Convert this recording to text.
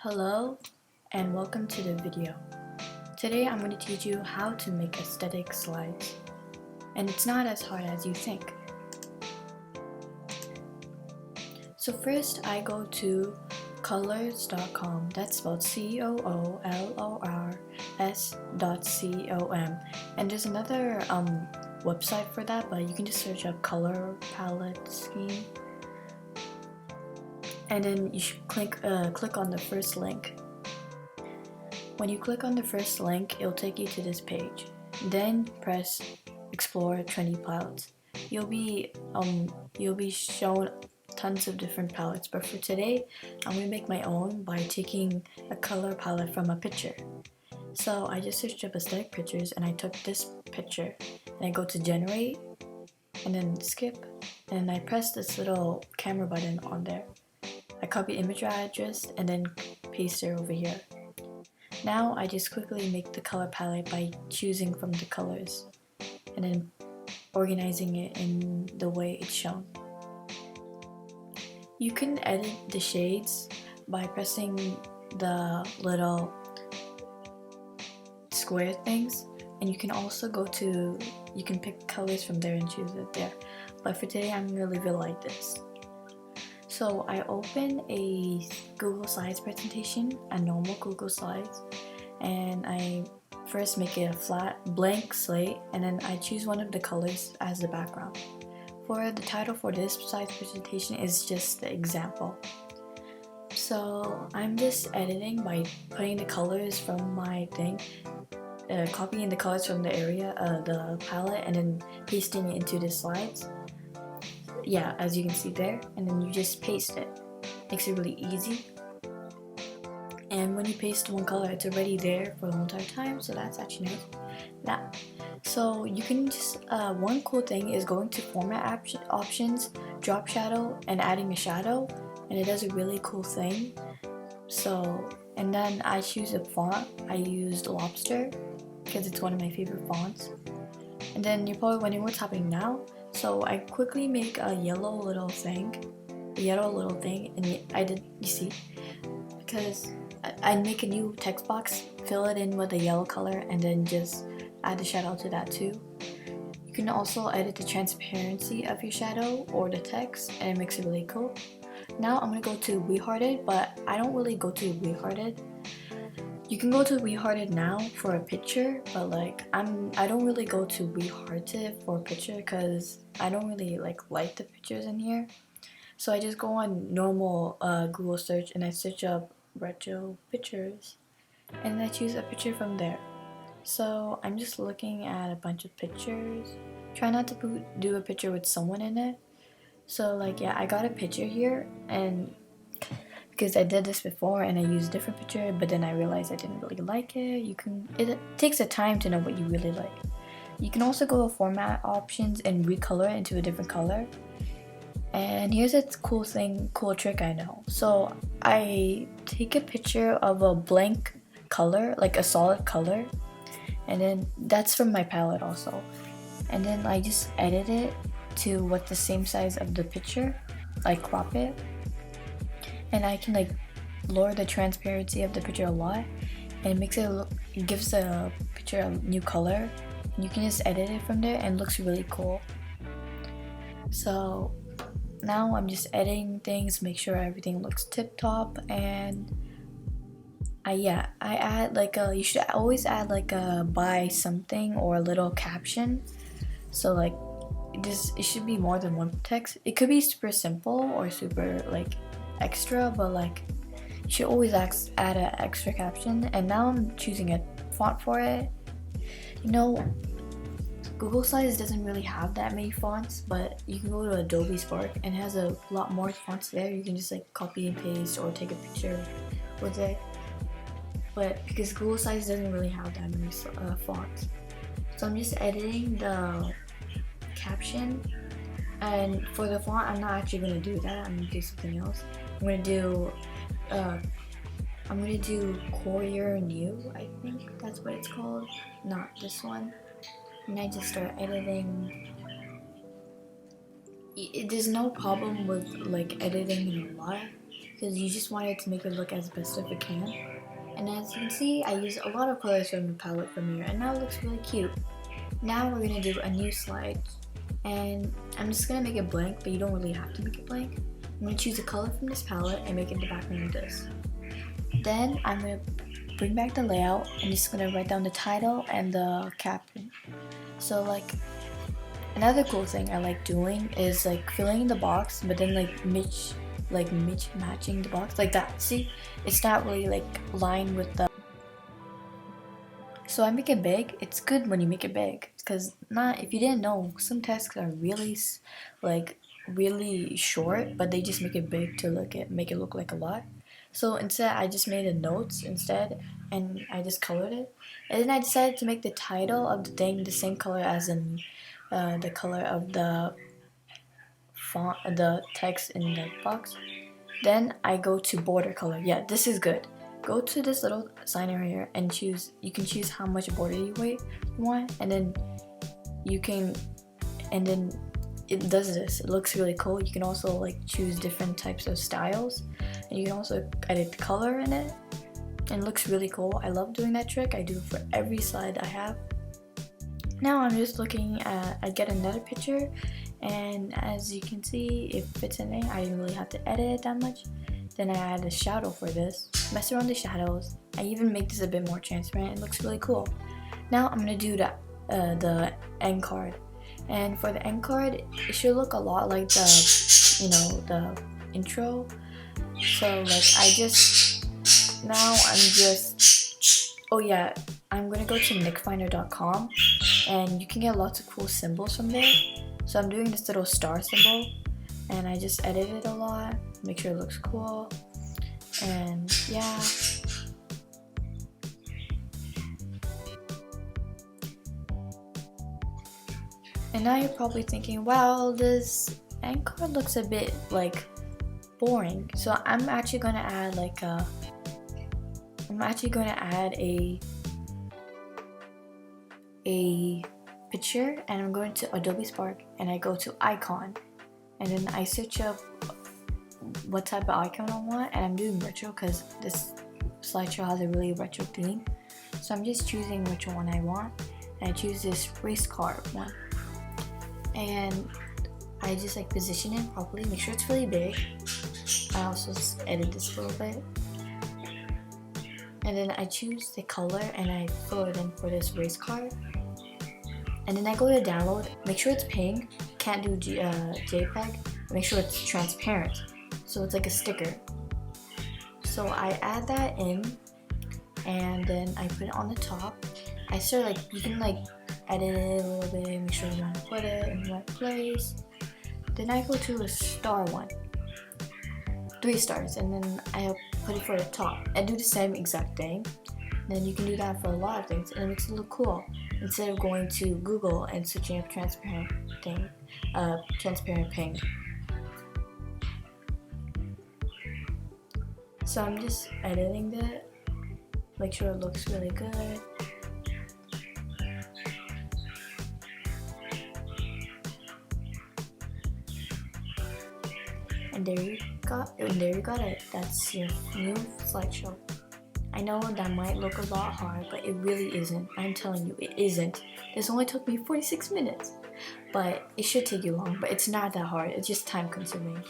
Hello and welcome to the video. Today I'm going to teach you how to make aesthetic slides. And it's not as hard as you think. So first I go to colorscom, that's spelled COOLORS.com, and there's another website for that, but you can just search up color palette scheme. And then you should click on the first link. When you click on the first link, it'll take you to this page. Then press Explore Trendy Palettes. You'll be shown tons of different palettes, but for today, I'm gonna make my own by taking a color palette from a picture. So I just searched up aesthetic pictures and I took this picture and I go to generate and then skip and I press this little camera button on there. I copy image address and then paste it over here. Now I just quickly make the color palette by choosing from the colors and then organizing it in the way it's shown. You can edit the shades by pressing the little square things, and you can also you can pick colors from there and choose it there. But for today I'm gonna leave it like this. So I open a Google Slides presentation, a normal Google Slides, and I first make it a flat blank slate, and then I choose one of the colors as the background. For the title for this slides presentation is just the example. So I'm just editing by putting the colors from my thing, copying the colors from the area, the palette, and then pasting it into the slides. Yeah, as you can see there, and then you just paste it. Makes it really easy. And when you paste one color, it's already there for the whole entire time, so that's actually nice. Now, so you can just, one cool thing is going to format options, drop shadow, and adding a shadow, and it does a really cool thing. So, and then I choose a font. I used Lobster, because it's one of my favorite fonts. And then you're probably wondering what's happening now. So I quickly make a yellow little thing, and I did, you see, because I'd make a new text box, fill it in with a yellow color, and then just add the shadow to that too. You can also edit the transparency of your shadow or the text, and it makes it really cool. Now I'm gonna go to WeHearted, but I don't really go to WeHearted. You can go to WeHearted now for a picture, but like I don't really go to WeHearted for a picture because I don't really like the pictures in here. So I just go on normal Google search and I search up retro pictures and I choose a picture from there. So I'm just looking at a bunch of pictures. Try not to do a picture with someone in it. So like yeah, I got a picture here, and because I did this before and I used a different picture, but then I realized I didn't really like it. It takes a time to know what you really like. You can also go to format options and recolor it into a different color. And here's a cool trick I know. So I take a picture of a blank color, like a solid color, and then that's from my palette also. And then I just edit it to what's the same size of the picture, like crop it. And I can like lower the transparency of the picture a lot, and it gives the picture a new color, and you can just edit it from there and it looks really cool. So now I'm just editing things, make sure everything looks tip top, and I add you should always add like a buy something or a little caption. So like it should be more than one text. It could be super simple or super like extra, but like you should always add an extra caption. And now I'm choosing a font for it. You know, Google Slides doesn't really have that many fonts, but you can go to Adobe Spark and it has a lot more fonts there. You can just like copy and paste or take a picture with it. But because Google Slides doesn't really have that many fonts, so I'm just editing the caption. And for the font, I'm not actually gonna do that. I'm gonna do something else. I'm gonna do Courier New. I think that's what it's called. Not this one. And I just start editing. There's no problem with like editing a lot. because you just want it to make it look as best as it can. And as you can see, I use a lot of colors from the palette from here, and now it looks really cute. Now we're gonna do a new slide, and I'm just gonna make it blank, but you don't really have to make it blank. I'm gonna choose a color from this palette and make it the background of this. Then I'm gonna bring back the layout and just gonna write down the title and the caption. So like another cool thing I like doing is like filling the box, but then like matching the box like that. See, it's not really like lined with the. So I make it big. It's good when you make it big, because not if you didn't know, some texts are really short, but they just make it big to make it look like a lot. So instead, I just made a notes instead, and I just colored it. And then I decided to make the title of the thing the same color as in the color of the font, the text in the box. Then I go to border color. Yeah, this is good. Go to this little sign area here and choose. You can choose how much border you want, and then it does this. It looks really cool. You can also like choose different types of styles, and you can also edit the color in it, and it looks really cool. I love doing that trick. I do it for every slide I have. Now I'm just looking at, I get another picture, and as you can see, it fits in there. I didn't really have to edit it that much. Then I add a shadow for this, mess around the shadows. I even make this a bit more transparent. It looks really cool. Now I'm gonna do the end card. And for the end card, it should look a lot like the intro. So like oh yeah, I'm gonna go to nickfinder.com, and you can get lots of cool symbols from there. So I'm doing this little star symbol, and I just edit it a lot, make sure it looks cool, and yeah. And now you're probably thinking, wow, this end card looks a bit like boring. So I'm actually gonna add a picture, and I'm going to Adobe Spark, and I go to icon, and then I search up what type of icon I want, and I'm doing retro because this slideshow has a really retro theme. So I'm just choosing which one I want, and I choose this race car one, and I just like position it properly, make sure it's really big. I also just edit this a little bit, and then I choose the color and I fill it in for this race car. And then I go to download, make sure it's pink, can't do JPEG, make sure it's transparent, so it's like a sticker. So I add that in, and then I put it on the top. I start you can edit it a little bit, make sure you want to put it in the right place. Then I go to a star one, 3 stars, and then I put it for the top. I do the same exact thing. Then you can do that for a lot of things, and it makes it look cool. Instead of going to Google and searching up transparent pink. So I'm just editing that, make sure it looks really good. And there you got it. That's your new slideshow. I know that might look a lot hard, but it really isn't. I'm telling you, it isn't. This only took me 46 minutes, but it should take you long, but it's not that hard. It's just time consuming.